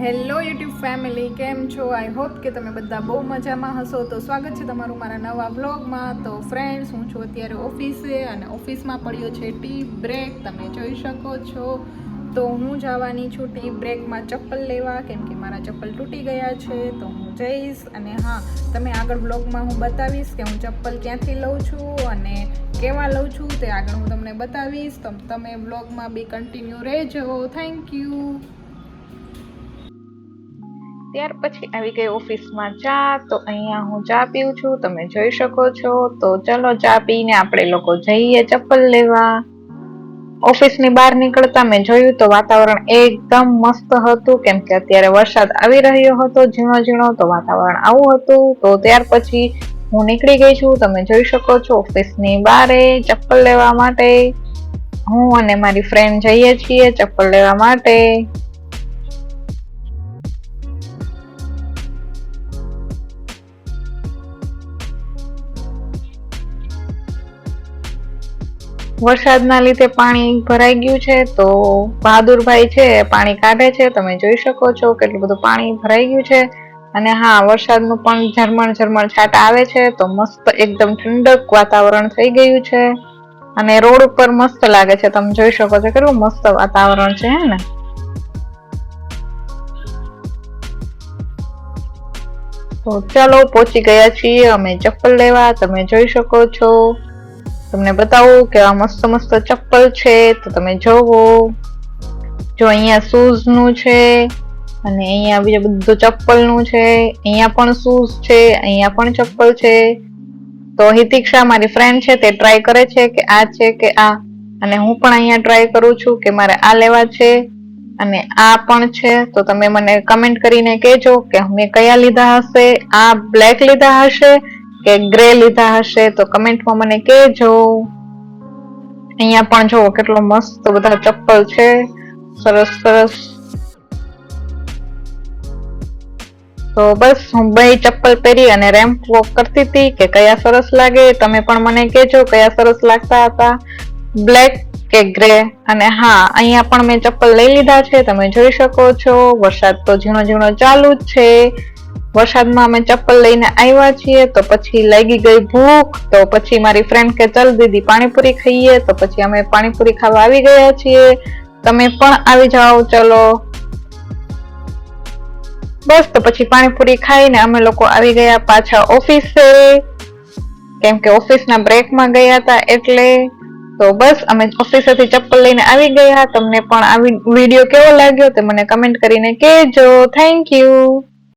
Hello YouTube family, કેમ છો? I hope કે તમે બધા બહુ મજામાં હશો. તો સ્વાગત છે તમારું મારા નવા વ્લોગમાં. તો ફ્રેન્ડ્સ, હું છું અત્યારે ઓફિસે અને ઓફિસમાં પડ્યો છે ટી બ્રેક, તમે જોઈ શકો છો. તો હું જવાની છું ટી બ્રેકમાં ચપ્પલ લેવા, કેમ કે મારા ચપ્પલ તૂટી ગયા છે. તો હું જઈશ અને હા, તમે આગળ વ્લોગમાં હું બતાવીશ કે હું ચપ્પલ ક્યાંથી લઉં છું અને કેવા લઉં છું, તે આગળ હું તમને બતાવીશ. તો તમે વ્લોગમાં બી કન્ટિન્યુ રહેજો. Thank you. ત્યાર પછી આવી ગઈ ઓફિસમાં ચા. તો અહીંયા હું ચા પીઉં છું, તમે જોઈ શકો છો. તો ચલો ચા પીને આપણે લોકો જઈએ ચપ્પલ લેવા. ઓફિસની બહાર નીકળતા મેં જોયું તો વાતાવરણ એકદમ મસ્ત હતું, કેમ કે અત્યારે વરસાદ આવી રહ્યો હતો ઝીણો ઝીણો. તો વાતાવરણ આવું હતું. તો ત્યાર પછી હું નીકળી ગઈ છું, તમે જોઈ શકો છો, ઓફિસની બારે ચપ્પલ લેવા માટે. હું અને મારી ફ્રેન્ડ જઈએ છીએ ચપ્પલ લેવા માટે. વરસાદના લીધે પાણી ભરાઈ ગયું છે. તો બહાદુરભાઈ છે પાણી કાઢે છે, તમે જોઈ શકો છો કેટલું બધું પાણી ભરાઈ ગયું છે. અને હા, વરસાદનું પણ ઝરમર ઝરમર છાંટા આવે છે. તો મસ્ત એકદમ ઠંડક વાતાવરણ થઈ ગયું છે અને રોડ ઉપર મસ્ત લાગે છે, તમે જોઈ શકો છો કેટલું મસ્ત વાતાવરણ છે, હે ને? તો ચાલો પહોંચી ગયા છીએ અમે ચપ્પલ લેવા, તમે જોઈ શકો છો. તમને બતાવું કે આ મસ્ત મસ્ત ચપ્પલ છે, તો તમે જોવો. જો અહીંયા શૂઝ નું છે અને અહીંયા બીજું બધું ચપ્પલ નું છે. અહીંયા પણ શૂઝ છે, અહીંયા પણ ચપ્પલ છે. તો હિતિક્ષા મારી ફ્રેન્ડ છે, તે ટ્રાય કરે છે કે આ છે કે આ, અને હું પણ અહીંયા ટ્રાય કરું છું કે મારે આ લેવા છે અને આ પણ છે. તો તમે મને કમેન્ટ કરીને કહેજો કે મેં કયા લીધા હશે. આ બ્લેક લીધા હશે કે ગ્રે લીધા હશે, તો કમેન્ટમાં મને કહેજો. અહીંયા પણ જો કેટલો મસ્ત બધા ચપ્પલ છે, સરસ સરસ. તો બસ હું બે ચપ્પલ પહેરી અને રેમ્પ વોક કરતી હતી કે કયા સરસ લાગે. તમે પણ મને કહેજો કયા સરસ લાગતા હતા, બ્લેક કે ગ્રે. અને હા, અહીંયા પણ મેં ચપ્પલ લઈ લીધા છે, તમે જોઈ શકો છો. વરસાદ તો ઝીણો ઝીણો ચાલુ જ છે. વરસાદમાં અમે ચપ્પલ લઈને આવ્યા છીએ, તો પછી લાગી ગઈ ભૂખ. તો પછી મારી ફ્રેન્ડ કે ચલ દીદી પાણીપુરી ખાઈએ. તો પછી અમે પાણીપુરી ખાવા આવી ગયા છીએ. તમે પણ આવી જાઓ, ચલો. બસ તો પછી પાણીપુરી ખાઈને અમે લોકો આવી ગયા પાછા ઓફિસે, કેમ કે ઓફિસના બ્રેકમાં ગયા હતા એટલે. તો બસ અમે ઓફિસેથી ચપ્પલ લઈને આવી ગયા. તમને પણ આ વિડીયો કેવો લાગ્યો તે મને કમેન્ટ કરીને કહેજો. Thank you.